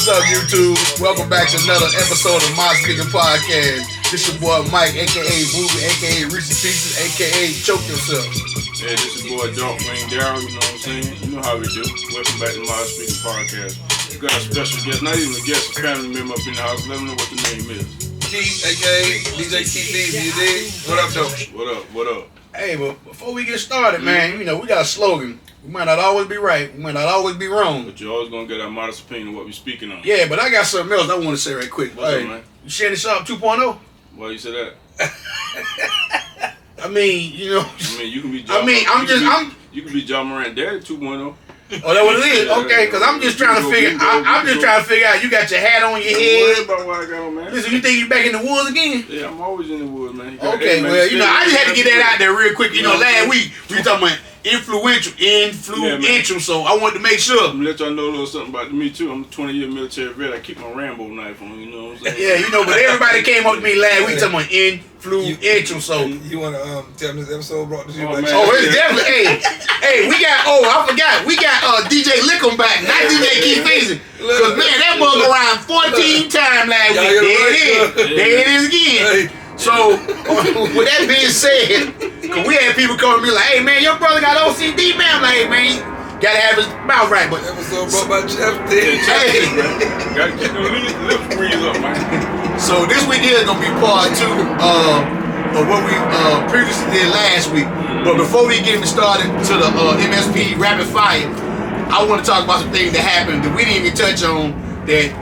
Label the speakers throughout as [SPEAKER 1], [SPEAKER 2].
[SPEAKER 1] What's up, YouTube? Welcome back to another episode of My Speaking Podcast. This your boy Mike, aka Booby, aka Reese's Pieces, aka Choke Yourself.
[SPEAKER 2] Yeah, this your boy Dark Wayne Darryl, you know what I'm saying? You know how we do. Welcome back to My Speaking Podcast. We got a special guest, not even a guest, a family member up in the house. Let them know what the name is.
[SPEAKER 3] Keith, aka DJ Keith Beasley, you dig? What up, though?
[SPEAKER 2] What up? What up?
[SPEAKER 1] Hey, but before we get started, man, you know, we got a slogan. We might not always be right, we might not always be wrong.
[SPEAKER 2] But you're always going to get our modest opinion of what we're speaking on.
[SPEAKER 1] Yeah, but I got something else I want to say right quick.
[SPEAKER 2] What's
[SPEAKER 1] hey,
[SPEAKER 2] up, man?
[SPEAKER 1] You Shannon Sharp 2.0?
[SPEAKER 2] Why you say that?
[SPEAKER 1] I mean, you know.
[SPEAKER 2] I mean, you can be You can be John Moran Daddy 2.0.
[SPEAKER 1] Oh, that what it is? Okay, because I'm just trying to figure out, you got your hat on your
[SPEAKER 2] Don't
[SPEAKER 1] head.
[SPEAKER 2] worry about what I got on, man.
[SPEAKER 1] Listen, you think you back in the woods again?
[SPEAKER 2] Yeah, I'm always in the woods, man.
[SPEAKER 1] Okay, well, you know, I just had to get that out there real quick. You know, last week, we were talking about influential, so I wanted to make sure.
[SPEAKER 2] I'm gonna let y'all know a little something about me, too. I'm a 20-year military vet. I keep my Rambo knife on, you know what I'm saying?
[SPEAKER 1] Yeah, you know, but everybody came up to me last week talking about influential, so.
[SPEAKER 3] You want to tell me this episode brought to you by
[SPEAKER 2] man.
[SPEAKER 1] Oh, it's definitely, hey, we got, I forgot, we got DJ Lickum back, not DJ Keith Beasley. Because, man, that bug around 14 times last week. There it is again. So, with that being said, cause we had people come to me like, hey, man, your brother got OCD, man. I'm like, hey, man, gotta have his mouth right. But
[SPEAKER 3] episode brought by Jeff
[SPEAKER 2] Hey, gotta keep them lips breeze up, man.
[SPEAKER 1] So, this week here is gonna be part 2 of what we previously did last week. But before we get started to the MSP Rapid Fire, I want to talk about some things that happened that we didn't even touch on. That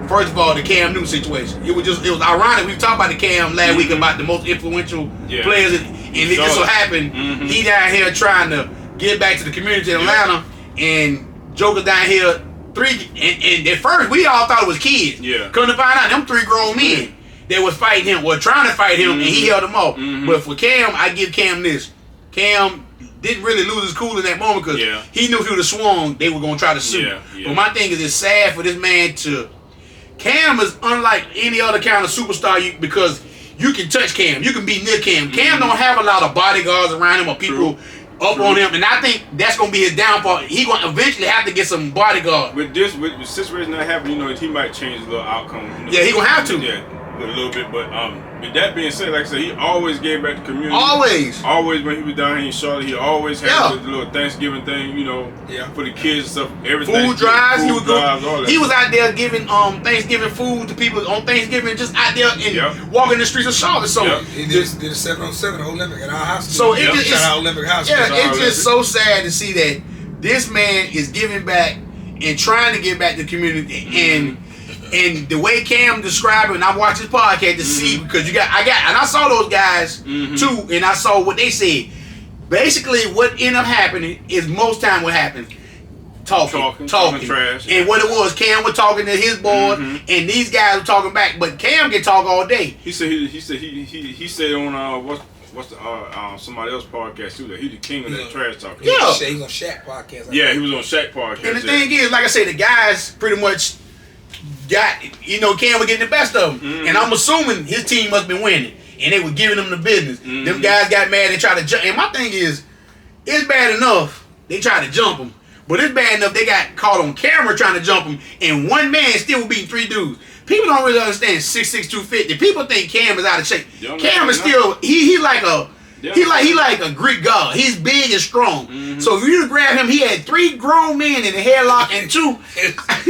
[SPEAKER 1] first of all, the Cam Newton situation. It was ironic. We talked about the Cam last week about the most influential players, and it just so happened he down here trying to get back to the community in Atlanta, and Joker down here and at first we all thought it was kids.
[SPEAKER 2] Yeah.
[SPEAKER 1] Come to find out, them 3 grown men that was fighting him, were trying to fight him, and he held them off. But for Cam, I give Cam this. Cam didn't really lose his cool in that moment because he knew if he would have swung, they were going to try to sue. But my thing is, it's sad for this man to... Cam is unlike any other kind of superstar because you can touch Cam. You can be near Cam. Cam don't have a lot of bodyguards around him or people up on him. And I think that's going to be his downfall. He going to eventually have to get some bodyguard.
[SPEAKER 2] With the situation that happened, you know, he might change the outcome. You know?
[SPEAKER 1] Yeah, he going to have to.
[SPEAKER 2] Yeah. A little bit, but with that being said, like I said, he always gave back to the community. Always when he was down here in Charlotte, he always had the little Thanksgiving thing, you know, for the kids and stuff. Everything.
[SPEAKER 1] Food drives. He was
[SPEAKER 2] all that.
[SPEAKER 1] He was out there giving Thanksgiving food to people on Thanksgiving, just out there and walking the streets of Charlotte. So
[SPEAKER 3] he did a 7-on-7 Olympic at our house.
[SPEAKER 1] So it's
[SPEAKER 3] Olympic house.
[SPEAKER 1] Yeah, it's just so sad to see that this man is giving back and trying to give back to the community and the way Cam described it, and I watched his podcast to see, because and I saw those guys too, and I saw what they said. Basically, what ended up happening is most time what happened, talking
[SPEAKER 2] trash.
[SPEAKER 1] And what it was, Cam was talking to his board, and these guys were talking back. But Cam can talk all day.
[SPEAKER 2] He said on what's the somebody else's podcast too, that he the king of that trash talking.
[SPEAKER 1] Yeah,
[SPEAKER 3] he was on Shaq podcast.
[SPEAKER 2] He was on Shaq podcast.
[SPEAKER 1] And the thing is, like I say, the guys pretty much Cam was getting the best of them. And I'm assuming his team must have been winning. And they were giving them the business. Them guys got mad and tried to jump. And my thing is, it's bad enough they tried to jump him. But it's bad enough they got caught on camera trying to jump him. And one man still beating 3 dudes. People don't really understand 6'6", 250. People think Cam is out of shape. Cam is still, he like a Greek god. He's big and strong. So if you grab him, he had 3 grown men in a headlock and 2.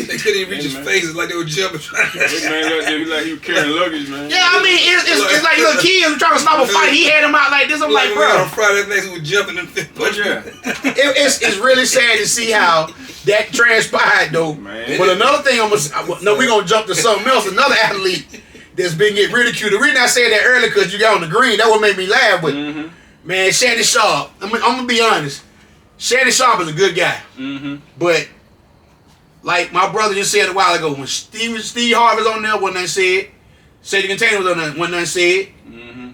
[SPEAKER 3] They couldn't even reach his face. It's like they were jumping.
[SPEAKER 2] This man like he was carrying luggage, man.
[SPEAKER 1] Yeah, I mean, it's like little kids trying to stop a fight. He had him out like this. I'm like, bro.
[SPEAKER 3] On Friday nights, we were jumping and
[SPEAKER 1] It's really sad to see how that transpired, though. Man. But another thing, we're going to jump to something else. Another athlete that's been getting ridiculed. The reason I said that earlier, because you got on the green, that what made me laugh. But man, Shannon Sharp, I'm gonna be honest. Shannon Sharp is a good guy. But like my brother just said a while ago, when Steve Harvey's on there, wasn't nothing said. Cedric Container was on there, wasn't nothing said.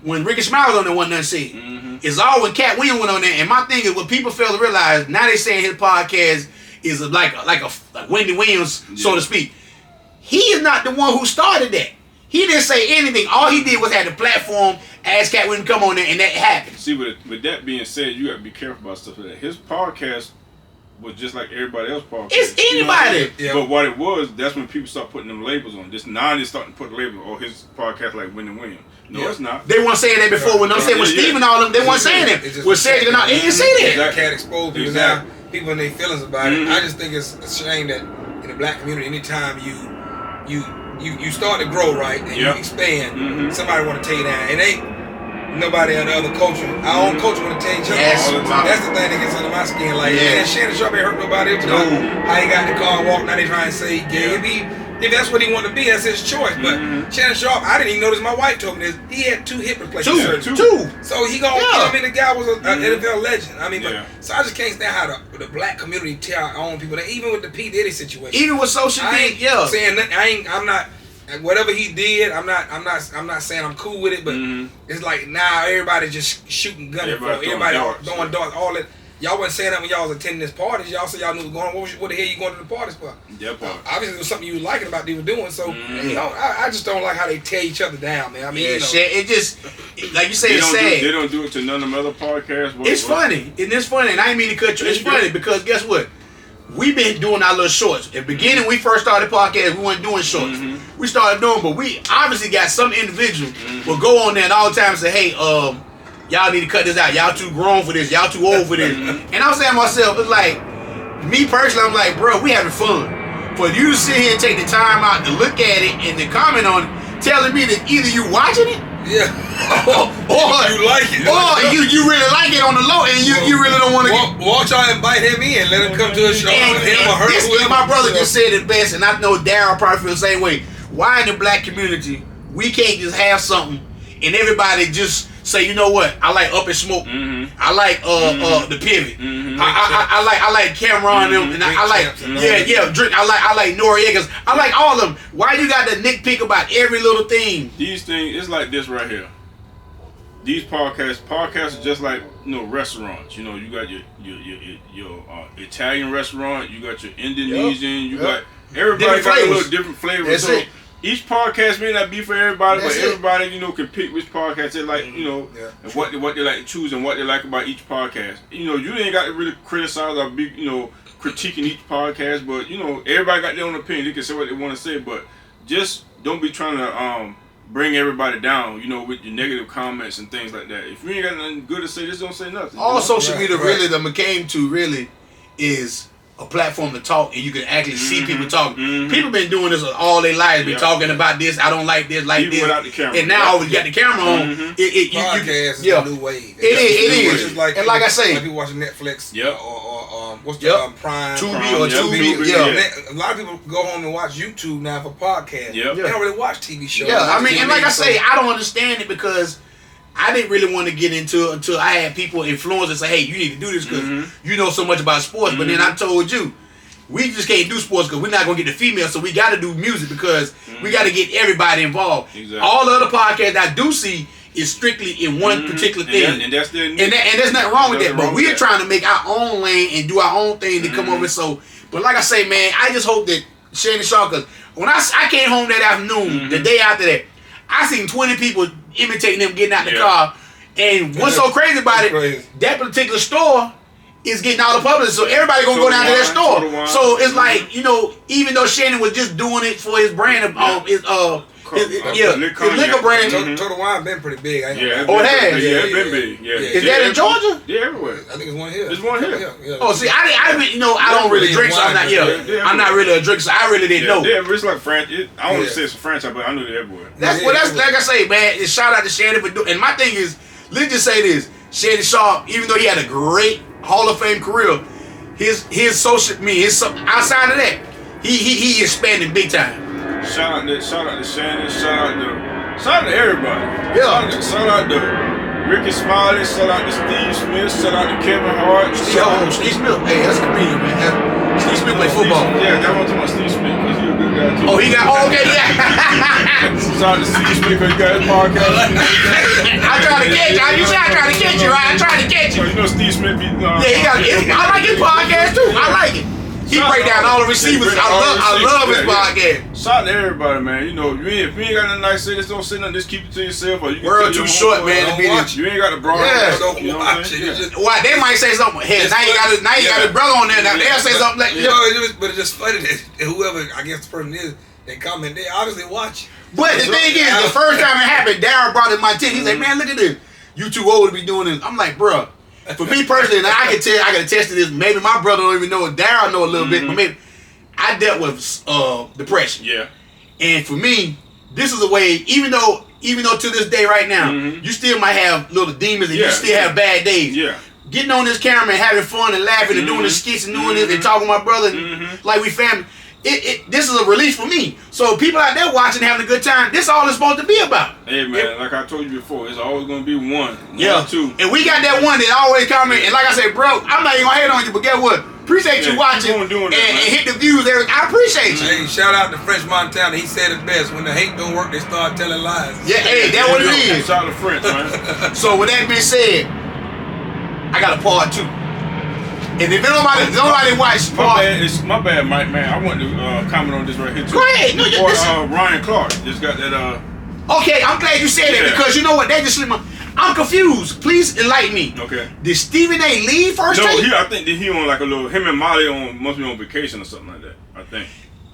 [SPEAKER 1] When Ricky Smile was on there, wasn't nothing said. It's all when Cat Williams went on there. And my thing is, what people fail to realize, now they saying his podcast is like Wendy Williams, so to speak. He is not the one who started that. He didn't say anything. All he did was have the platform, ask Cat Williams to come on there, and that happened.
[SPEAKER 2] See, with that being said, you got to be careful about stuff like that. His podcast was just like everybody else podcast.
[SPEAKER 1] It's anybody.
[SPEAKER 2] You know? But what it was, that's when people start putting them labels on. Just now they're starting to put labels. Oh, his podcast like Win and William. No, it's not.
[SPEAKER 1] They weren't saying that before. When I'm saying with Steve and all them, they weren't saying that. With Cedric and all, they didn't say that.
[SPEAKER 3] Can't expose people now. People and their feelings about it. I just think it's a shame that in the black community, anytime you start to grow, right, and you expand, somebody want to tell you that. It ain't nobody in the other culture. Our own culture want to tell each other all the time. That's the thing that gets under my skin. Like, man, Shannon Sharp ain't hurt nobody else. How he got in the car and walked, now they trying to say he gay. If that's what he wanted to be, that's his choice. But Shannon Sharp, I didn't even notice my wife told me this. He had 2 hip replacement surgeries. Two. So he gonna, I mean, the guy was an NFL legend. I mean, so I just can't stand how the black community tell our own people that, even with the P. Diddy situation.
[SPEAKER 1] Even with social media,
[SPEAKER 3] saying nothing, I'm not. Whatever he did, I'm not saying I'm cool with it, but it's like now everybody just shooting gunning for everybody throwing darts, all that. Y'all wasn't saying that when y'all was attending this parties. Y'all said y'all knew what was going on. What the hell you going to the parties for? Obviously, it was something you was liking about they were doing. So, you know, I just don't like how they tear each other down, man. I mean, you know,
[SPEAKER 1] it just, like you say, it's sad.
[SPEAKER 2] They don't do it to none of them other podcasts.
[SPEAKER 1] It's funny. And it's funny. And I didn't mean to cut you. It's funny because guess what? We've been doing our little shorts. At the beginning, we first started podcast, we weren't doing shorts. We started doing, but we obviously got some individual will go on there and all the time and say, hey, y'all need to cut this out. Y'all too grown for this. Y'all too old for this. And I was saying to myself, it's like, me personally, I'm like, bro, we having fun. For you to sit here and take the time out to look at it and to comment on it, telling me that either you watching it, or
[SPEAKER 3] you like it,
[SPEAKER 1] or you really like it on the low, and you really don't want to get.
[SPEAKER 3] Won't y'all invite him in? Let him come to a show.
[SPEAKER 1] My brother just said it best, and I know Daryl probably feel the same way. Why in the black community we can't just have something and everybody just say, you know what? I like Up and Smoke. I like the Pivot. I like Cameron and I like Drake. I like Noriega's. I like all of them. Why you got to nitpick about every little thing?
[SPEAKER 2] These things, it's like this right here. These podcasts are just like, you know, restaurants. You know, you got your Italian restaurant, you got your Indonesian, you got everybody got a little different flavors. So each podcast may not be for everybody, but everybody, you know, can pick which podcast they like, you know, and what they like to choose and what they like about each podcast. You know, you ain't got to really criticize or be, you know, critiquing each podcast, but, you know, everybody got their own opinion. They can say what they want to say, but just don't be trying to bring everybody down, you know, with your negative comments and things like that. If you ain't got nothing good to say, just don't say nothing.
[SPEAKER 1] All social media really that came to really is a platform to talk, and you can actually see people talking. People been doing this all their lives, been talking about this. I don't like this, like
[SPEAKER 2] even
[SPEAKER 1] this.
[SPEAKER 2] Without the camera.
[SPEAKER 1] And now we got the camera on.
[SPEAKER 3] Podcast is a new wave.
[SPEAKER 1] It is. And like I say,
[SPEAKER 3] like people watching Netflix or what's the Prime?
[SPEAKER 1] Tubi.
[SPEAKER 3] A lot of people go home and watch YouTube now for podcasts. They don't really watch TV shows.
[SPEAKER 1] I mean, and like I say, I don't understand it because I didn't really want to get into it until I had people influence and say, hey, you need to do this because you know so much about sports. But then I told you, we just can't do sports because we're not going to get the female, so we got to do music because we got to get everybody involved. Exactly. All the other podcasts I do see is strictly in one particular thing.
[SPEAKER 2] And that's their
[SPEAKER 1] and there's nothing wrong with that. But we're trying to make our own lane and do our own thing to come over. So, but like I say, man, I just hope that Shannon Sharp, because when I came home that afternoon, the day after that, I seen 20 people imitating them getting out the car. And what's so crazy about it, that particular store is getting all the publicity. So everybody going to go down to that store. So it's like, you know, even though Shannon was just doing it for his brand, his liquor brand.
[SPEAKER 3] Total Wine been pretty big.
[SPEAKER 1] It has?
[SPEAKER 2] Yeah, it's been big. Yeah.
[SPEAKER 1] Is that in Georgia?
[SPEAKER 2] Yeah, everywhere.
[SPEAKER 3] I think it's one here.
[SPEAKER 2] There's one here.
[SPEAKER 1] Oh, see, I don't really drink, so I'm not. I'm not really a drinker, so I really didn't know.
[SPEAKER 2] Yeah, it's like franchise. I don't want to say it's a franchise, but I know they're everywhere.
[SPEAKER 1] That's like I say, man. Shout out to Shannon for doing. And my thing is, let's just say this: Shannon Sharp, even though he had a great Hall of Fame career, his outside of that, he expanded big time.
[SPEAKER 2] Shout out to Shannon. Shout out to everybody. Shout out to Ricky Smiley. Shout out to Steve Smith. Shout out to Kevin Hart.
[SPEAKER 1] Steve Smith. Hey, that's a comedian, man. Steve Smith play football.
[SPEAKER 2] Yeah, that's what I'm talking about. Steve Smith, because he's a good guy too.
[SPEAKER 1] Oh, he got. Oh, okay, yeah.
[SPEAKER 2] Shout out to Steve Smith because he got his podcast.
[SPEAKER 1] I tried to catch you. You said I tried to catch you, right? I tried to catch you.
[SPEAKER 2] You know Steve Smith.
[SPEAKER 1] He got. I like his podcast too. I like it. He break down all the receivers. I love his podcast.
[SPEAKER 2] Shout out to everybody, man. You know, if you ain't got nothing nice to say, just don't say nothing. Just keep it to yourself. Or you can
[SPEAKER 1] World too short, man. To be
[SPEAKER 2] you ain't got to broadcast.
[SPEAKER 3] You know what I'm saying?
[SPEAKER 1] Why they might say something? Hey, now you got his brother on there. Now they'll say something like,
[SPEAKER 3] but it's just funny that whoever I guess the person is, they comment. They obviously watch.
[SPEAKER 1] But the thing is, the first time it happened, Darren brought in my attention. He's like, man, look at this. You too old to be doing this. I'm like, bro. For me personally, and I can attest to this. Maybe my brother don't even know it. Darren know a little bit, but maybe I dealt with depression.
[SPEAKER 2] Yeah.
[SPEAKER 1] And for me, this is a way. Even though to this day, right now, you still might have little demons, and you still have bad days.
[SPEAKER 2] Yeah.
[SPEAKER 1] Getting on this camera and having fun and laughing and doing the skits and doing this and talking to my brother, and like we family. This is a release for me. So people out there watching, having a good time, this all it's supposed to be about.
[SPEAKER 2] Hey man, like I told you before, it's always gonna be one. Two.
[SPEAKER 1] And we got that one that always comment. And like I said, bro, I'm not even gonna hate on you, but guess what? Appreciate you watching and hit the views there. I appreciate you.
[SPEAKER 3] Hey, shout out to French Montana. He said it best. When the hate don't work, they start telling lies.
[SPEAKER 1] Yeah, hey, that's what it is.
[SPEAKER 2] Shout out to French, man.
[SPEAKER 1] So with that being said, I got a part 2. And if nobody watched
[SPEAKER 2] my bad, Mike, man. I want to comment on this right here too.
[SPEAKER 1] Go ahead. No,
[SPEAKER 2] Ryan Clark just got that.
[SPEAKER 1] Okay, I'm glad you said that because you know what? That just slipped my. I'm confused. Please enlighten me.
[SPEAKER 2] Okay.
[SPEAKER 1] Did Stephen A. leave first?
[SPEAKER 2] No, I think that he on like a little. Him and Molly must be on vacation or something like that. I think.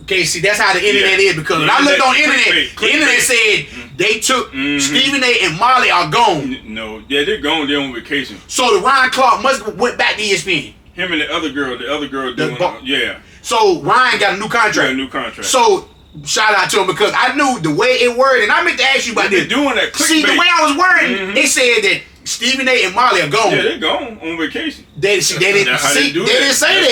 [SPEAKER 1] Okay, see, that's how the internet is because when I looked on internet, the internet said they took Stephen A. and Molly are gone.
[SPEAKER 2] No, yeah, they're gone. They're on vacation.
[SPEAKER 1] So the Ryan Clark must have went back to ESPN.
[SPEAKER 2] Him and the other girl doing yeah.
[SPEAKER 1] So Ryan got a new contract.
[SPEAKER 2] Yeah, a new contract.
[SPEAKER 1] So shout out to him because I knew the way it worded, and I meant to ask you about this.
[SPEAKER 2] Doing that clickbait.
[SPEAKER 1] See, the way I was wording, it said that Stephen A. and Molly are gone.
[SPEAKER 2] Yeah, they're gone on vacation.
[SPEAKER 1] They didn't say
[SPEAKER 2] That's
[SPEAKER 1] that.
[SPEAKER 2] how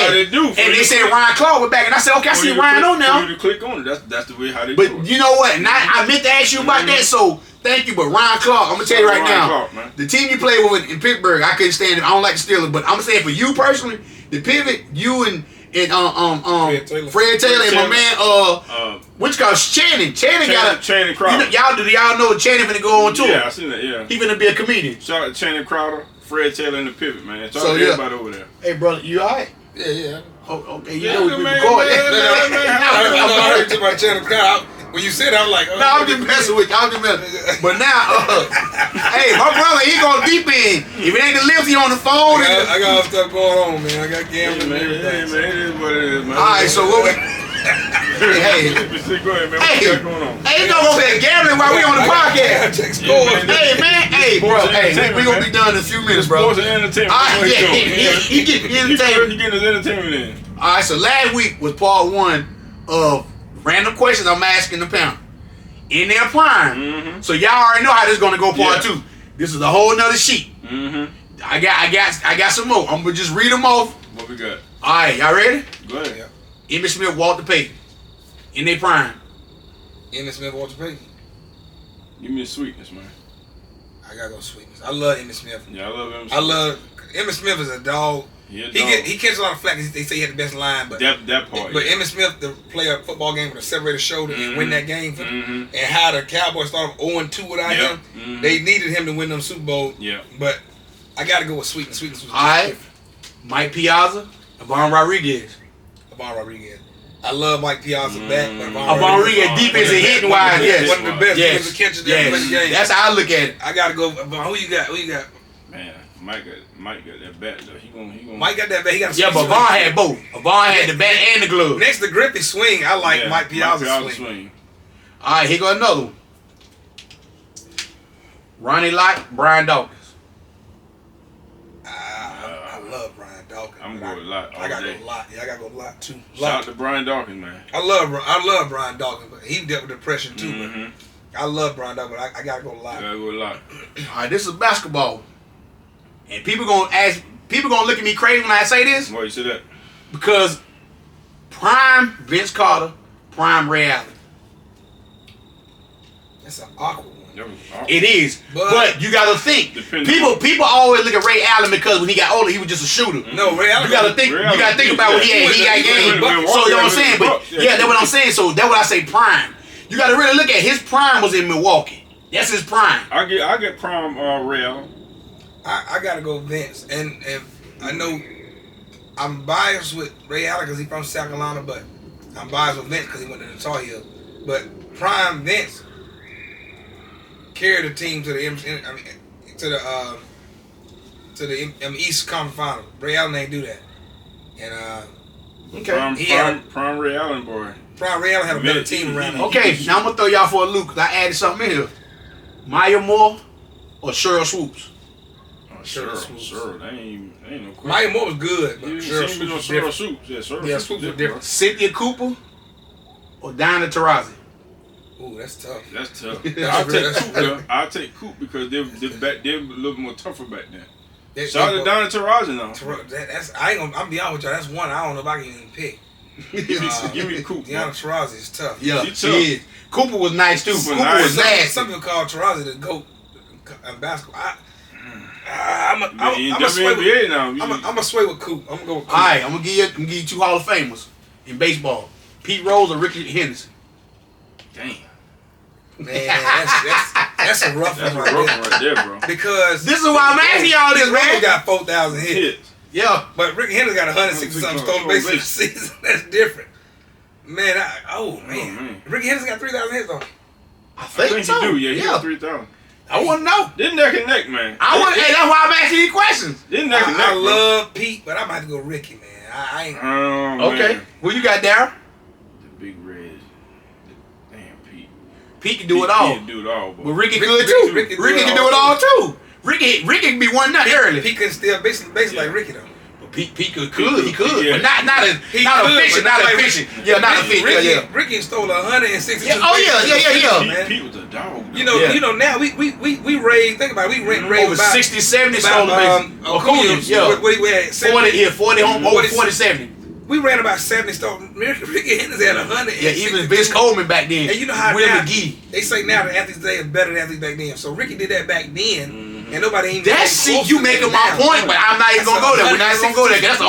[SPEAKER 2] they do.
[SPEAKER 1] And they said Ryan Clark went back, and I said, okay, I see Ryan on now.
[SPEAKER 2] For you to click on it. That's the way how they do it.
[SPEAKER 1] But you know what? And I meant to ask you about that, so thank you. But Ryan Clark, I'm gonna tell you right now, the team you played with in Pittsburgh, I couldn't stand it. I don't like the Steelers, but I'm saying for you personally, the pivot, you and Fred Taylor and my man which called Channing.
[SPEAKER 2] Channing Crowder.
[SPEAKER 1] Y'all know Channing finna go on tour.
[SPEAKER 2] Yeah, I seen that. Yeah,
[SPEAKER 1] he finna be a comedian.
[SPEAKER 2] Shout out to Channing Crowder, Fred Taylor, and the pivot, man. Shout out to everybody over there.
[SPEAKER 1] Hey brother, you alright?
[SPEAKER 3] Yeah.
[SPEAKER 1] Oh, okay, you know we been recording.
[SPEAKER 3] I heard you about Channing Crowder. When you said that, I'm like,
[SPEAKER 1] no, I'm just messing with you. But now, hey, my brother, he going deep in. If it ain't the lift, he on the phone.
[SPEAKER 3] I got stuff going on, man. I got gambling.
[SPEAKER 2] Hey, man, it is what it is, man.
[SPEAKER 1] All right, so what we...
[SPEAKER 2] Hey, go ahead, man. What you got going on?
[SPEAKER 1] Hey, you go over there gambling while we on the podcast. Hey, man. Hey, bro. Hey, we gonna be done in a few minutes, bro.
[SPEAKER 2] Sports and entertainment.
[SPEAKER 1] He getting entertainment.
[SPEAKER 2] He getting his entertainment in.
[SPEAKER 1] All right, so last week was part 1 of random questions I'm asking the panel in their prime. So y'all already know how this is gonna go. Part 2. This is a whole nother sheet. I got some more. I'm gonna just read them off.
[SPEAKER 2] What we got?
[SPEAKER 1] All right, y'all ready?
[SPEAKER 2] Go ahead. Yeah.
[SPEAKER 1] Emmitt Smith, Walter Payton, in their prime.
[SPEAKER 3] Emmitt Smith, Walter Payton.
[SPEAKER 2] Give me the sweetness, man.
[SPEAKER 3] I gotta go sweetness. I love Emmitt Smith.
[SPEAKER 2] Yeah, I love Emmitt Smith.
[SPEAKER 3] Emmitt Smith is a dog. He catches a lot of flack. They say he had the best line, but
[SPEAKER 2] that part.
[SPEAKER 3] But Emmitt Smith to play a football game with a separated shoulder and win that game for them, and how the Cowboys started 0-2 without him. They needed him to win them Super Bowl. Yeah. But I gotta go with sweetness. Sweetness was
[SPEAKER 1] different. Mike Piazza, Avon Rodriguez.
[SPEAKER 3] I love Mike Piazza back, but
[SPEAKER 1] Avon Rodriguez defense and hitting wise. Yes.
[SPEAKER 3] One of the best defensive catches that ever played the game.
[SPEAKER 1] That's how I look at it.
[SPEAKER 3] I gotta go. Who you got?
[SPEAKER 2] Man, Mike got that bat though. He gonna.
[SPEAKER 3] Mike got that bat. He got.
[SPEAKER 1] But Avon had both. Avon had the bat and the glove.
[SPEAKER 3] Next to Griffey swing, I like Mike Piazza's swing.
[SPEAKER 1] All right, here go another one. Ronnie Lott, Brian Dawkins.
[SPEAKER 3] I love Brian Dawkins.
[SPEAKER 2] I'm going with Lott.
[SPEAKER 3] I gotta go Lott. Yeah, I gotta go Lott too.
[SPEAKER 2] Shout out to Brian Dawkins, man.
[SPEAKER 3] I love Brian Dawkins, but he dealt with depression too. But I love Brian Dawkins, but I gotta go Lott.
[SPEAKER 2] I gotta go Lott.
[SPEAKER 1] All right, this is basketball, and people gonna look at me crazy when I say this.
[SPEAKER 2] Why you say that?
[SPEAKER 1] Because prime Vince Carter, prime Ray Allen.
[SPEAKER 3] That's an awkward one.
[SPEAKER 1] It is, but you gotta think. People always look at Ray Allen because when he got older, he was just a shooter.
[SPEAKER 3] No, Ray Allen.
[SPEAKER 1] You gotta think about what he had. He got game. So you know what I'm saying? But yeah, that's what I'm saying. So that's what I say. Prime. You gotta really look at his prime was in Milwaukee. That's his prime.
[SPEAKER 2] I get prime Ray Allen.
[SPEAKER 3] I gotta go Vince, and I know I'm biased with Ray Allen because he's from South Carolina, but I'm biased with Vince because he went to the Tar Heels. But prime Vince carried the team to the East Conference Final. Ray Allen ain't do that. And
[SPEAKER 2] Prime Ray Allen boy.
[SPEAKER 3] Prime Ray Allen had a better team around him.
[SPEAKER 1] Okay, now I'm gonna throw y'all for a loop because I added something in here. Maya Moore or Cheryl Swoops?
[SPEAKER 2] Cheryl, that ain't no question.
[SPEAKER 3] Maya Moore was good, but
[SPEAKER 2] Cheryl Swoops. Yeah,
[SPEAKER 3] Swoops was different.
[SPEAKER 1] Cynthia Cooper or Diana Taurasi?
[SPEAKER 3] Ooh, that's tough.
[SPEAKER 2] I'll take Coop. I'll take Coop because they're a little more tougher back then. Shout out to Diana Taurasi now.
[SPEAKER 3] I'm be honest with y'all. That's one I don't know if I can even pick.
[SPEAKER 2] Give me Coop.
[SPEAKER 3] Diana Taurasi is tough.
[SPEAKER 1] Yeah, she is. Cooper was nice too. Cooper was nasty.
[SPEAKER 3] Some people call Taurasi the GOAT in basketball. I'm gonna sway with Coop. I'm gonna go with Coop.
[SPEAKER 1] All right, I'm gonna give you two Hall of Famers in baseball: Pete Rose or Ricky Henderson.
[SPEAKER 2] Damn.
[SPEAKER 3] Man, that's a rough one
[SPEAKER 2] right there, bro.
[SPEAKER 3] Because
[SPEAKER 1] this is why I'm asking y'all this, man.
[SPEAKER 3] Rose got 4,000 hits.
[SPEAKER 1] Yeah,
[SPEAKER 3] but Ricky Henderson got 160 something stolen bases in the season. That's different. Man, Ricky Henderson got 3,000 hits though.
[SPEAKER 1] I think so.
[SPEAKER 2] He do. Yeah, he got 3,000.
[SPEAKER 1] I want to know.
[SPEAKER 2] They're neck and neck, man.
[SPEAKER 1] Hey, that's why I'm asking you questions.
[SPEAKER 2] They're neck and neck.
[SPEAKER 3] I love Pete, but I might have to go Ricky, man. I ain't.
[SPEAKER 1] Okay. What you got, Darryl?
[SPEAKER 2] The big red. Damn, Pete.
[SPEAKER 1] Pete can do it all.
[SPEAKER 2] He can do it all,
[SPEAKER 1] but Ricky could too. Ricky can do it all too. Ricky can be 1-0 early.
[SPEAKER 3] Pete can still basically like Ricky though.
[SPEAKER 1] Pete could, he could, but not efficient. Yeah, not efficient. Yeah.
[SPEAKER 3] Ricky stole 162.
[SPEAKER 1] Yeah. Oh yeah.
[SPEAKER 2] Pete was a dog.
[SPEAKER 3] You know. Now we raised. Think about it. We raised
[SPEAKER 1] over 60, 70 stolen bases.
[SPEAKER 3] Acuna, what he had
[SPEAKER 1] 40 home over 40, 70.
[SPEAKER 3] We ran about 70 stolen. Ricky Henderson had 100.
[SPEAKER 1] Yeah, even Vince Coleman back then.
[SPEAKER 3] And you know how
[SPEAKER 1] Will
[SPEAKER 3] now,
[SPEAKER 1] McGee.
[SPEAKER 3] They say now the athletes today are better than athletes back then. So Ricky did that back then. And nobody even.
[SPEAKER 1] You making my point, but I'm not even gonna go there. We're not even gonna go there. That's a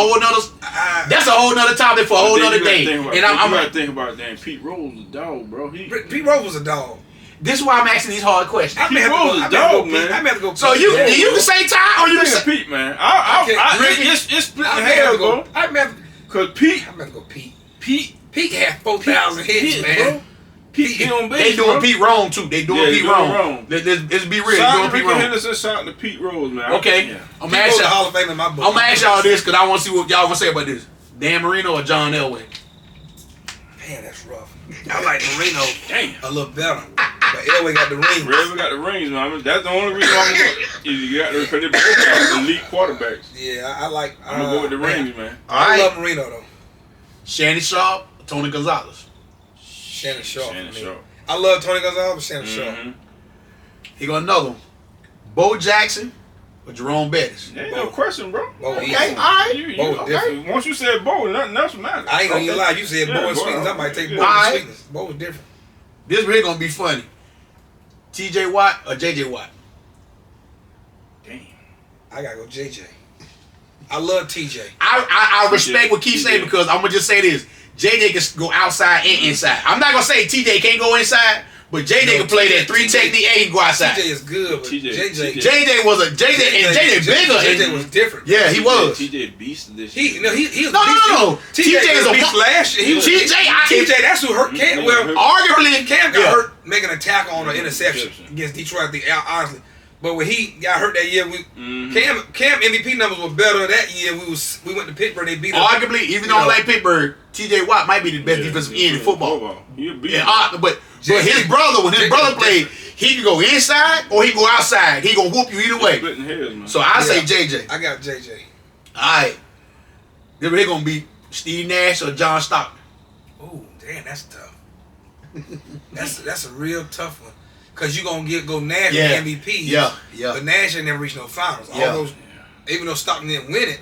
[SPEAKER 1] whole nother topic for a whole nother day.
[SPEAKER 2] And I'm gonna think about that. Pete Rose was a dog, bro.
[SPEAKER 3] Pete Rose was a dog.
[SPEAKER 1] This is why I'm asking these hard questions.
[SPEAKER 2] Pete Rose was a dog, man.
[SPEAKER 3] I have to go.
[SPEAKER 1] So you can say Ty or you can say
[SPEAKER 2] Pete, man. It's split the hairs, bro. Cause Pete.
[SPEAKER 3] I'm gonna go Pete.
[SPEAKER 2] Pete
[SPEAKER 3] had 4,000 hits, man.
[SPEAKER 2] Bro. Pete on base,
[SPEAKER 1] they doing Pete wrong too. They doing Pete wrong. Let's be real. They doing Pete wrong.
[SPEAKER 2] Henderson shot to Pete Rose, man.
[SPEAKER 1] Okay,
[SPEAKER 3] yeah. I'm gonna ask y'all Hall of Fame in my book.
[SPEAKER 1] I'm gonna ask y'all this because I want to see what y'all gonna say about this. Dan Marino or John Elway?
[SPEAKER 3] Man, that's rough. I like Marino a little better, but Elway got the rings.
[SPEAKER 2] Elway got the rings, man. That's the only reason I'm gonna go. You got because they both got elite quarterbacks.
[SPEAKER 3] Yeah, I'm
[SPEAKER 2] gonna go with the rings, man.
[SPEAKER 3] I love Marino though.
[SPEAKER 1] Shannon Sharp, Tony Gonzalez.
[SPEAKER 3] Shannon Sharp. I love Tony Gonzalez, but Shannon Sharp.
[SPEAKER 1] He got another one. Bo Jackson or Jerome Bettis?
[SPEAKER 2] Ain't no question, bro.
[SPEAKER 1] Okay, all right.
[SPEAKER 2] Okay. Once you said Bo, nothing else matters.
[SPEAKER 3] I ain't gonna lie. You said Bo and Sweetness. I might take Bo and Sweetness. Bo was different.
[SPEAKER 1] This really gonna be funny. T.J. Watt or J.J. Watt?
[SPEAKER 2] Damn.
[SPEAKER 3] I gotta go J.J. I love T.J.
[SPEAKER 1] I respect what Keith saying because I'm gonna just say this. JJ can go outside and inside. I'm not gonna say TJ can't go inside, but JJ can play that 3 technique and he can go outside.
[SPEAKER 3] TJ is good, but JJ
[SPEAKER 1] was a JJ bigger.
[SPEAKER 3] JJ was different.
[SPEAKER 1] Yeah, he was.
[SPEAKER 2] TJ beast this
[SPEAKER 3] year.
[SPEAKER 1] No. TJ is a
[SPEAKER 3] beast last year. TJ, that's who hurt Cam. Well, arguably Cam got hurt making a tackle on an interception against Detroit. Honestly. But when he got hurt that year, Cam MVP numbers were better that year. We went to Pittsburgh. They beat us.
[SPEAKER 1] Arguably, even though I like Pittsburgh, T.J. Watt might be the best defensive end in football. But his brother, when his brother played, he could go inside or he could go outside. He gonna whoop you either way. So I say J.J.
[SPEAKER 3] I got J.J.
[SPEAKER 1] All right. Then we're gonna be Steve Nash or John Stockton.
[SPEAKER 3] Oh, damn, that's tough. That's a real tough one. Cause you gonna go Nash with MVP.
[SPEAKER 1] Yeah.
[SPEAKER 3] But Nash ain't never reached no finals. Even though Stockton didn't win it,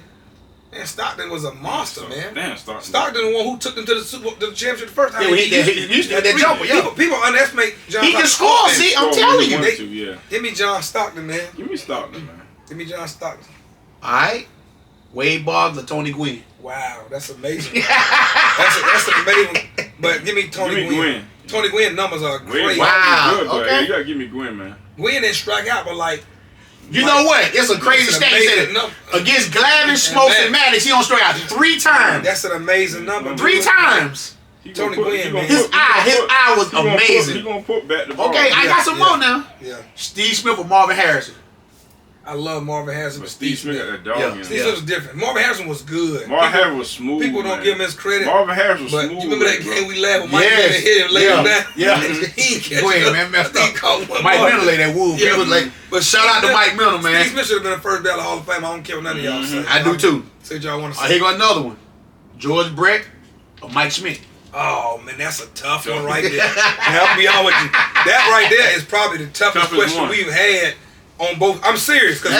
[SPEAKER 3] man, Stockton was a monster, man.
[SPEAKER 2] Damn,
[SPEAKER 3] Stockton the one who took them to the championship the first time.
[SPEAKER 1] Yeah, he used to have that jumper.
[SPEAKER 3] People underestimate John.
[SPEAKER 1] He can score. See, I'm telling you.
[SPEAKER 3] Give me John Stockton, man.
[SPEAKER 2] Give me Stockton, man.
[SPEAKER 3] Give me John Stockton.
[SPEAKER 1] All right. Wade Boggs or Tony Gwynn?
[SPEAKER 3] Wow, that's amazing. that's amazing. But give me Tony Gwynn. Tony Gwynn numbers are great.
[SPEAKER 1] Wow.
[SPEAKER 2] Good, okay. You gotta give me Gwynn, man.
[SPEAKER 3] Gwynn didn't strike out, but like
[SPEAKER 1] You know what? It's a crazy stat. Against Glavine, Smokes, and Maddox, he don't strike out 3 times.
[SPEAKER 3] That's an amazing number.
[SPEAKER 1] 3 times.
[SPEAKER 3] Tony Gwynn, man.
[SPEAKER 1] His eye was amazing.
[SPEAKER 2] He gonna put back the ball.
[SPEAKER 1] Okay, I got some more now.
[SPEAKER 3] Yeah.
[SPEAKER 1] Steve Smith or Marvin Harrison.
[SPEAKER 3] I love Marvin Harrison, but
[SPEAKER 2] Steve Smith got that dog in him.
[SPEAKER 3] Steve Smith was different. Marvin Harrison was good.
[SPEAKER 2] Marvin Harrison was smooth.
[SPEAKER 3] People don't give him his credit.
[SPEAKER 2] Marvin Harrison was smooth.
[SPEAKER 3] You remember that game we laughed when Mike Miller hit him, laid him down?
[SPEAKER 1] Yeah.
[SPEAKER 3] He ain't catch
[SPEAKER 1] Go ahead, man. Messed up. Mike Miller laid that wool.
[SPEAKER 3] Yeah.
[SPEAKER 1] But shout out to Mike Miller, man.
[SPEAKER 3] Steve Smith should have been the first ballot Hall of Fame. I don't care what none of y'all say.
[SPEAKER 1] I do too.
[SPEAKER 3] Say what y'all want to say.
[SPEAKER 1] Here go another one. George Brett or Mike Schmidt.
[SPEAKER 3] Oh man, that's a tough one right there. I'll be honest with you. That right there is probably the toughest question we've had on both. I'm serious because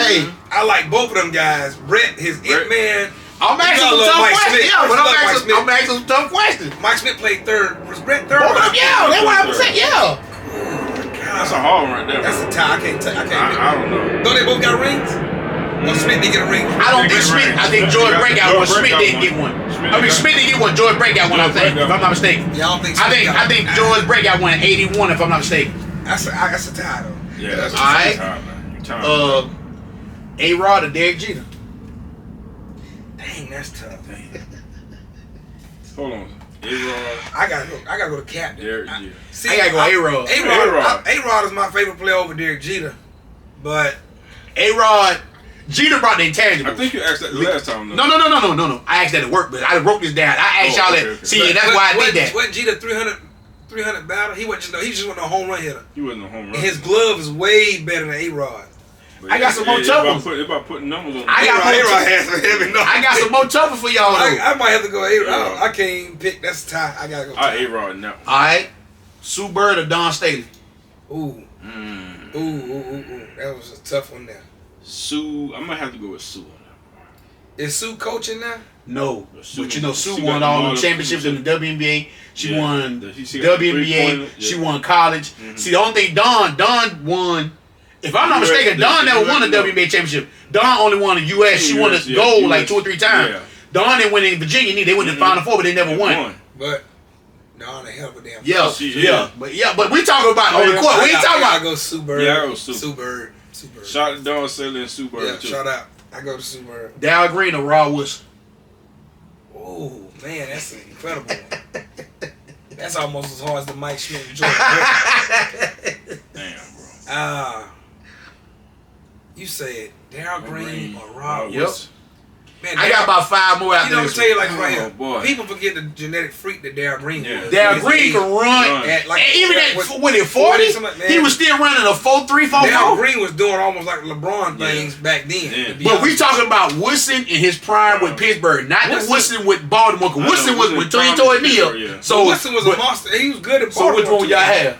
[SPEAKER 3] I like both of them guys. Brett, his it man.
[SPEAKER 1] I'm asking some tough questions. Yeah, but I'm asking some tough questions.
[SPEAKER 3] Mike Smith played third. Was Brett third?
[SPEAKER 1] Both of them, yeah. That's what I'm saying. Yeah.
[SPEAKER 2] That's a hard one right there.
[SPEAKER 3] That's a tie. I can't.
[SPEAKER 2] I don't know.
[SPEAKER 3] Don't they both got rings? No, Smith didn't get a ring.
[SPEAKER 1] I don't think Smith. I think George Brett got one. Smith didn't get one. I mean, Smith didn't get one. George Brett got one. I think, if I'm not mistaken.
[SPEAKER 3] Yeah, I don't think.
[SPEAKER 1] I think George Brett got one in '81, if I'm not mistaken.
[SPEAKER 3] That's a tie though.
[SPEAKER 2] Yeah, that's
[SPEAKER 1] all right. A-Rod or Derek Jeter.
[SPEAKER 3] Dang, that's tough.
[SPEAKER 2] Hold on. A-Rod.
[SPEAKER 3] I gotta go to captain.
[SPEAKER 2] Derek Jeter.
[SPEAKER 1] I gotta go A-Rod.
[SPEAKER 3] A-Rod is my favorite player over Derek Jeter, but
[SPEAKER 1] A-Rod. Jeter brought the intangibles.
[SPEAKER 2] I think you asked that the last time. Though.
[SPEAKER 1] No. I asked that at work, but I wrote this down. I asked y'all that. Okay. See, that's why I did that.
[SPEAKER 3] What Jeter 300 battle? He just wasn't a home run hitter.
[SPEAKER 2] He wasn't a home run.
[SPEAKER 3] And his glove is way better than A-Rod.
[SPEAKER 1] I got some more troubles.
[SPEAKER 2] It's about putting numbers on.
[SPEAKER 3] A-Rod has some heavy numbers.
[SPEAKER 1] I got some more trouble for y'all.
[SPEAKER 3] I might have to go A-Rod. I can't even pick. That's a tie. I gotta go.
[SPEAKER 2] A-Rod now.
[SPEAKER 1] All right, Sue Bird or Don Staley.
[SPEAKER 3] Ooh. That was a tough one there.
[SPEAKER 2] Sue, I'm gonna have to go with Sue.
[SPEAKER 3] Is Sue coaching now?
[SPEAKER 1] No, but you know Sue won all the championships in the WNBA. She won WNBA. She won college. See, the only thing Don won. If I'm not mistaken, Don never won a WNBA championship. Don only won the U.S. She won the gold like 2 or 3 times. Yeah. Don didn't win in Virginia. They went to the Final Four, but they never won.
[SPEAKER 3] But Don a hell of a damn.
[SPEAKER 1] But we talking about on the court. We ain't talking about.
[SPEAKER 3] I go Sue Bird.
[SPEAKER 2] Yeah, I go
[SPEAKER 3] Sue Bird.
[SPEAKER 2] Shout out to Don Staley and Sue Bird.
[SPEAKER 3] Yeah, shout out. I go to Sue Bird.
[SPEAKER 1] Dal Green or Rod Wilson.
[SPEAKER 3] Oh man, that's incredible. That's almost as hard as the Mike Schmidt and Jordan.
[SPEAKER 2] Damn, bro.
[SPEAKER 3] You said Darryl Green or Rod Wilson. Man,
[SPEAKER 1] I got about 5 more after
[SPEAKER 3] this. You know, I'm
[SPEAKER 1] tell you
[SPEAKER 3] right here. People forget the genetic freak that Darryl Green was.
[SPEAKER 1] Darryl Green can run. Even at 40, he was still running a 4.3, 4.4.
[SPEAKER 3] Darryl Green was doing almost like LeBron things back then.
[SPEAKER 1] But we talking about Woodson in his prime with Pittsburgh, not the Woodson with Baltimore. Because Woodson was with tore his knee up. So
[SPEAKER 3] Woodson was a monster. He was good at Baltimore.
[SPEAKER 1] So which one y'all have?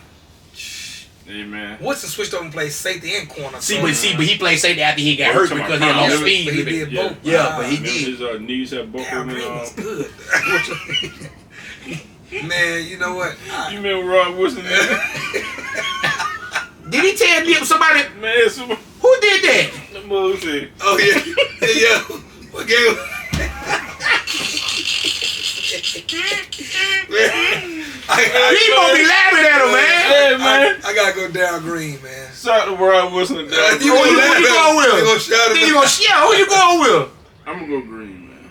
[SPEAKER 2] Hey, man.
[SPEAKER 3] Woodson switched over and played safety and corner.
[SPEAKER 1] But he played safety after he got hurt because he had lost speed.
[SPEAKER 3] But he did both.
[SPEAKER 1] Yeah, but he did.
[SPEAKER 2] His knees had both of them.
[SPEAKER 3] Was good. Man, you know what?
[SPEAKER 2] You remember Rod Wilson?
[SPEAKER 1] Did he tell somebody?
[SPEAKER 2] Man,
[SPEAKER 1] who did that?
[SPEAKER 2] The mother said.
[SPEAKER 3] Oh yeah. What game?
[SPEAKER 1] He gonna be laughing at him, man.
[SPEAKER 2] Hey, man.
[SPEAKER 3] I gotta go Darryl Green, man.
[SPEAKER 2] Shout out to Rod Wilson. Who
[SPEAKER 1] you going with? Who you going with?
[SPEAKER 2] I'm gonna go Green, man.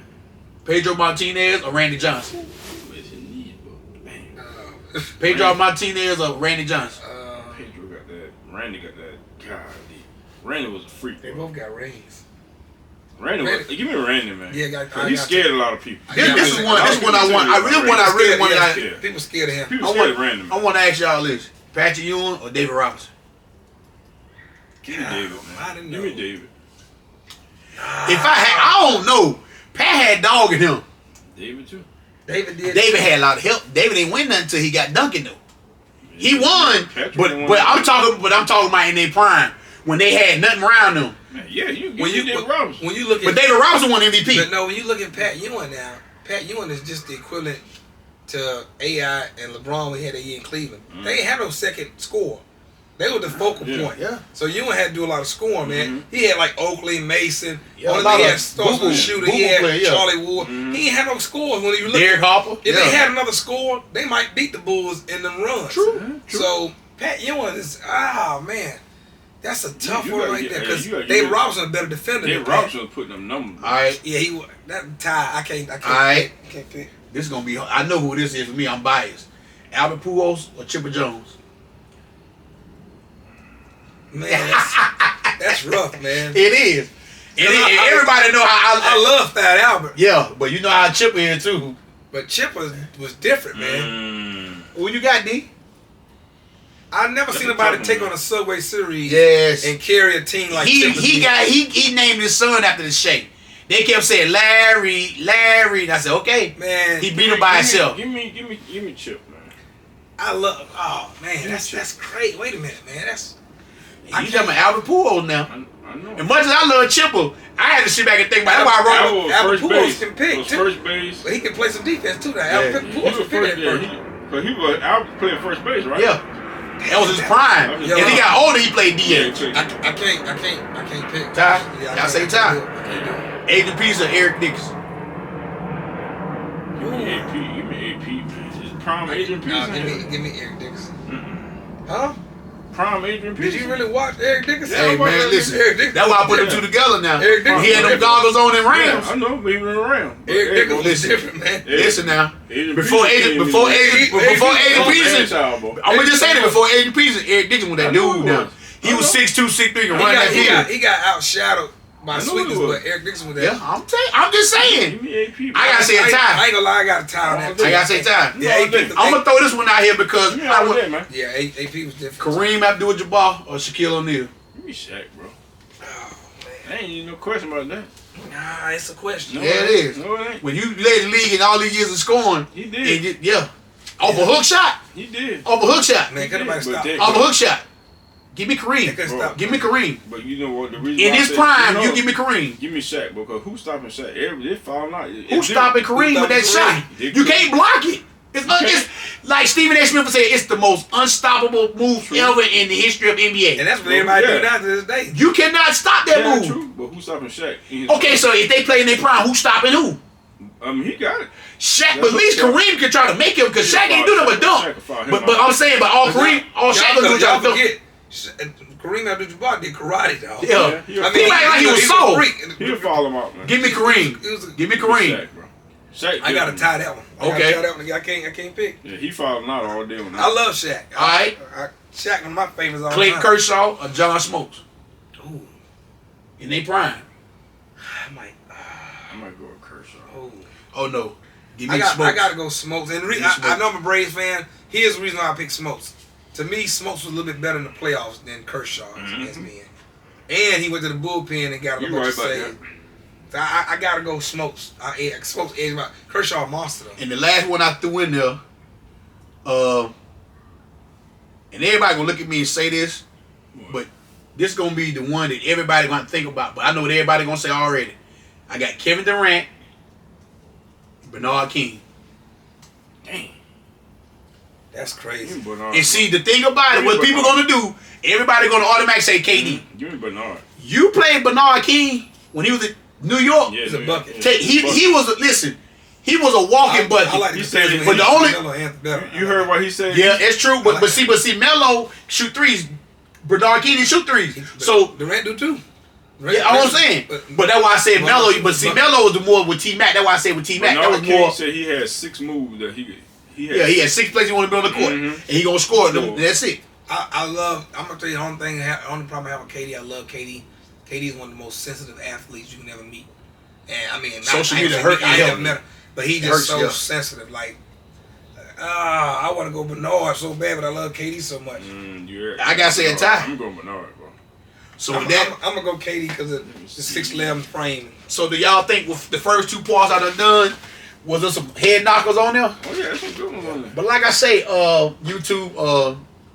[SPEAKER 1] Pedro Martinez or Randy Johnson? Pedro Martinez or Randy Johnson?
[SPEAKER 2] Pedro got that. Randy got that. God, Randy was a freak.
[SPEAKER 3] They both got rings.
[SPEAKER 2] Randy was, give me Randy, man.
[SPEAKER 3] Yeah,
[SPEAKER 2] he scared a lot of people.
[SPEAKER 1] This is one I want. I really want.
[SPEAKER 3] People scared of him.
[SPEAKER 2] People scared of Randy.
[SPEAKER 1] I want to ask y'all this: Patrick Ewing or David Robinson?
[SPEAKER 2] Give me David, man. Give me David.
[SPEAKER 1] I don't know. Pat had dog in him.
[SPEAKER 2] David too.
[SPEAKER 3] David did.
[SPEAKER 1] David had a lot of help. David didn't win nothing until he got Duncan though. He won, but I'm talking about in their prime when they had nothing around them.
[SPEAKER 2] Man, yeah, David Robinson.
[SPEAKER 3] When you look at,
[SPEAKER 1] but David Robinson won MVP.
[SPEAKER 3] But no, when you look at Pat Ewing now, Pat Ewing is just the equivalent to AI and LeBron when he had a year in Cleveland. They ain't have no second score. They were the focal point.
[SPEAKER 1] Yeah.
[SPEAKER 3] So Ewing had to do a lot of scoring, man. He had like Oakley, Mason.
[SPEAKER 1] Yeah,
[SPEAKER 3] only thing he had starts with a shooter. He had Charlie Ward. He ain't had no scores when you look.
[SPEAKER 1] Derek Harper.
[SPEAKER 3] If they had another score, they might beat the Bulls in them runs.
[SPEAKER 1] True.
[SPEAKER 3] So Pat Ewing is man. That's a tough one right there because David Robinson a better defender.
[SPEAKER 2] David Robinson was putting them numbers.
[SPEAKER 1] All right.
[SPEAKER 3] Yeah, that tie. I can't.
[SPEAKER 1] All right.
[SPEAKER 3] Can't pick.
[SPEAKER 1] This is gonna be. I know who this is for me. I'm biased. Albert Pujols or Chipper Jones.
[SPEAKER 3] Man, that's rough, man.
[SPEAKER 1] It is. Everybody know how
[SPEAKER 3] I love Fat Albert.
[SPEAKER 1] Yeah, but you know how Chipper is too.
[SPEAKER 3] But Chipper was different, man.
[SPEAKER 1] Who you got, D?
[SPEAKER 3] I never seen nobody take on a Subway Series and carry a team like Chipper.
[SPEAKER 1] He named his son after the shape. They kept saying Larry, and I said, okay.
[SPEAKER 3] Man,
[SPEAKER 1] he beat him by himself.
[SPEAKER 2] Give me Chip, man.
[SPEAKER 3] I love. Oh man, that's great. Wait a minute, man.
[SPEAKER 1] You talking about Albert Pujols now?
[SPEAKER 2] I know.
[SPEAKER 1] As much as I love Chipper, I had to sit back and think about it. That's why I wrote
[SPEAKER 3] Albert Pujols can pick too.
[SPEAKER 2] First base.
[SPEAKER 3] But he can play some defense too. Now Albert Pujols can pick that first.
[SPEAKER 2] But he was Albert playing first base, right?
[SPEAKER 1] Yeah. That was his prime. And he got older, he played DH.
[SPEAKER 3] I can't pick.
[SPEAKER 1] Ty?
[SPEAKER 3] Yeah,
[SPEAKER 1] Y'all say Ty.
[SPEAKER 3] I can't do it.
[SPEAKER 1] Adrian Peterson, Eric Dickerson.
[SPEAKER 2] Give me AP, man. Is prime Adrian Peterson?
[SPEAKER 3] Give me Eric Dickerson. Huh?
[SPEAKER 2] Prime Adrian Peterson.
[SPEAKER 3] Did you really watch Eric Dickerson?
[SPEAKER 1] Hey, man, listen. That's why I put them two together now.
[SPEAKER 3] Eric Dickerson.
[SPEAKER 1] He had them goggles on in Rams.
[SPEAKER 2] Yeah, I know, but he was around.
[SPEAKER 3] Eric Dickerson was different, man.
[SPEAKER 1] Listen now. Before Adrian
[SPEAKER 2] Peterson,
[SPEAKER 1] Peterson, I'm going to just say that before Adrian Peterson, Eric Dickerson was that dude now. He was 6'2", 6'3", and running that field.
[SPEAKER 3] He got outshadowed by sweetness, but Eric Dickerson was that.
[SPEAKER 1] Yeah, I'm just saying.
[SPEAKER 2] Give me AP.
[SPEAKER 1] I gotta say a tie.
[SPEAKER 3] I ain't gonna lie, I got a tie on that.
[SPEAKER 1] I gotta say tie.
[SPEAKER 3] Yeah,
[SPEAKER 1] I'm gonna throw this one out here because
[SPEAKER 3] yeah, AP was different.
[SPEAKER 1] Kareem Abdul-Jabbar or Shaquille O'Neal.
[SPEAKER 2] Give me Shaq, bro.
[SPEAKER 3] Oh
[SPEAKER 2] man, ain't even no question about that.
[SPEAKER 3] Nah, it's a question.
[SPEAKER 1] No, yeah, it is.
[SPEAKER 2] No, it ain't.
[SPEAKER 1] When you led the league in all these years of scoring,
[SPEAKER 2] he did.
[SPEAKER 1] Off a hook shot.
[SPEAKER 2] He did.
[SPEAKER 1] Off a hook shot.
[SPEAKER 3] Man, could nobody stop?
[SPEAKER 1] Off a hook shot. Give me Kareem. Give me Kareem.
[SPEAKER 2] But you know what? The reason
[SPEAKER 1] in his prime, you give me Kareem.
[SPEAKER 2] Give me Shaq because who's stopping Shaq? They falling out.
[SPEAKER 1] Who's stopping Kareem with that shot? You can't block it. It's like Stephen A. Smith would say, it's the most unstoppable move ever in the history of NBA.
[SPEAKER 3] And that's what everybody do now to this day.
[SPEAKER 1] You cannot stop that move.
[SPEAKER 2] True, but who's stopping Shaq?
[SPEAKER 1] Okay, so if they play in their prime, who's stopping who?
[SPEAKER 2] He got it.
[SPEAKER 1] Shaq, but at least Kareem can try to make him because Shaq ain't do nothing but dunk. But I'm saying, all Shaq can do is try to dunk.
[SPEAKER 3] Kareem Abdul-Jabbar did karate, though.
[SPEAKER 1] Yeah.
[SPEAKER 3] I mean,
[SPEAKER 1] like he was soft.
[SPEAKER 2] He'll follow him out, man.
[SPEAKER 1] Give me Kareem. Give me Kareem.
[SPEAKER 2] Shaq, bro. Shaq,
[SPEAKER 3] I gotta tie that one. I can't pick.
[SPEAKER 2] Yeah, he followed him out all day on that.
[SPEAKER 3] I love Shaq.
[SPEAKER 1] All right.
[SPEAKER 3] Shaq, one of my favorites all
[SPEAKER 1] Clayton Kershaw or John Smokes.
[SPEAKER 3] Ooh.
[SPEAKER 1] In their prime.
[SPEAKER 3] I might
[SPEAKER 2] go with Kershaw.
[SPEAKER 3] Oh
[SPEAKER 1] no. Give me
[SPEAKER 3] Smokes. I gotta go Smokes. And I know I'm a Braves fan. Here's the reason why I picked Smokes. To me, Smokes was a little bit better in the playoffs than Kershaw has been. And he went to the bullpen and got a bunch of saves. So I gotta go Smokes. Smokes edge out. Kershaw monster though.
[SPEAKER 1] And the last one I threw in there, and everybody gonna look at me and say this, but this gonna be the one that everybody gonna think about. But I know what everybody gonna say already. I got Kevin Durant, Bernard King.
[SPEAKER 3] Dang. That's crazy.
[SPEAKER 1] And see, the thing about it, what people gonna do, everybody gonna automatically say KD.
[SPEAKER 2] Give me Bernard.
[SPEAKER 1] You played Bernard King when he was in New York.
[SPEAKER 3] He's a bucket.
[SPEAKER 1] He was a walking bucket.
[SPEAKER 3] I like
[SPEAKER 2] he said it,
[SPEAKER 1] but the only
[SPEAKER 2] you heard what he said.
[SPEAKER 1] Yeah, it's true. But see, Melo shoot threes. Bernard King didn't shoot threes. So
[SPEAKER 3] Durant do too.
[SPEAKER 1] Yeah, I'm saying. But that's why I said Melo. But see, Melo was the more with T Mac. That's why I said with T Mac. That was
[SPEAKER 2] King
[SPEAKER 1] more.
[SPEAKER 2] Said he had 6 moves that he
[SPEAKER 1] had 6 places he want to be on the court, and he gonna score them. That's it.
[SPEAKER 3] I'm gonna tell you the only problem I have with KD. I love KD. KD is one of the most sensitive athletes you can ever meet. And I mean,
[SPEAKER 1] social media hurt.
[SPEAKER 3] I never met him, but he just so sensitive. Like, I want to go Bernard so bad, but I love KD so much.
[SPEAKER 1] I gotta say a tie.
[SPEAKER 2] I'm going Bernard, bro.
[SPEAKER 3] So I'm gonna go KD because of the 6'11" frame.
[SPEAKER 1] So do y'all think with the first 2 parts I done? Was there some head knockers on there?
[SPEAKER 2] Oh yeah, there's some good ones on there.
[SPEAKER 1] But like I say, YouTube,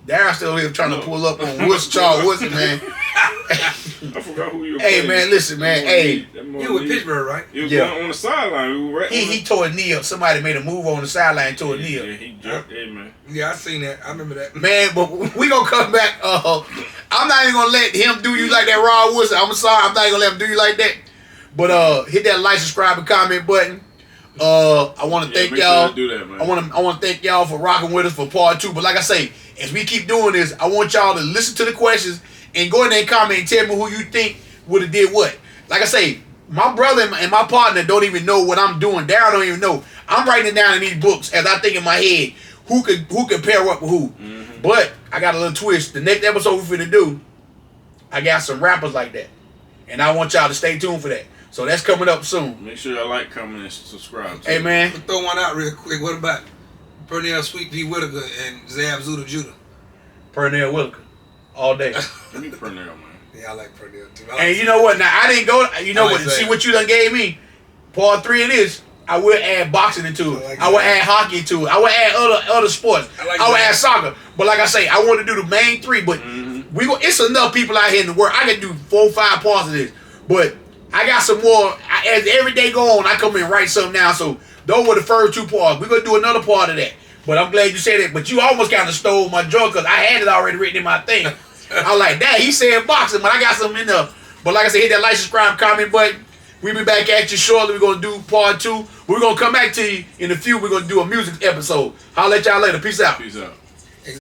[SPEAKER 1] Darren still here trying to pull up on Charles Woodson, man.
[SPEAKER 2] I forgot who you were.
[SPEAKER 1] Hey man, listen, man. Hey,
[SPEAKER 3] you were Pittsburgh, right?
[SPEAKER 2] He was on the sideline.
[SPEAKER 1] He tore a knee up. Somebody made a move on the sideline and tore a knee up.
[SPEAKER 2] Yeah, he jumped in, man.
[SPEAKER 3] Yeah, I seen that. I remember that.
[SPEAKER 1] Man, but we gonna come back. I'm not even gonna let him do you like that, Rod Woodson. I'm sorry, I'm not even gonna let him do you like that. But hit that like, subscribe, and comment button. I want to thank y'all.
[SPEAKER 2] Sure do that, man.
[SPEAKER 1] I want to thank y'all for rocking with us for part 2. But like I say, as we keep doing this, I want y'all to listen to the questions and go in there and comment and tell me who you think would have did what. Like I say, my brother and my partner don't even know what I'm doing. Darryl don't even know. I'm writing it down in these books as I think in my head who could pair up with who. Mm-hmm. But I got a little twist. The next episode we're finna do, I got some rappers like that. And I want y'all to stay tuned for that. So that's coming up soon.
[SPEAKER 2] Make sure y'all like, comment, and subscribe.
[SPEAKER 1] Hey, man.
[SPEAKER 3] We'll throw one out real quick. What about Pernell Sweet Pea Whitaker and Zab Zuda Judah?
[SPEAKER 1] Pernell Whitaker. All day.
[SPEAKER 2] Give me Pernell, man.
[SPEAKER 3] Yeah, I like Pernell too.
[SPEAKER 1] And you know what? Now, I didn't go. You know what? See what you done gave me? Part 3 of this. I will add boxing into it. I will add hockey to it. I will add other sports. I will add soccer. But like I say, I want to do the main 3. But it's enough people out here in the world. I can do 4 or 5 parts of this. But I got some more. As every day go on, I come in and write something down. So those were the first 2 parts. We're going to do another part of that. But I'm glad you said that. But you almost kind of stole my joke because I had it already written in my thing. I was like, that he said boxing, but I got something in there. But like I said, hit that like, subscribe, comment button. We'll be back at you shortly. We're going to do part 2. We're going to come back to you in a few. We're going to do a music episode. I'll let y'all later. Peace out.
[SPEAKER 2] Peace out.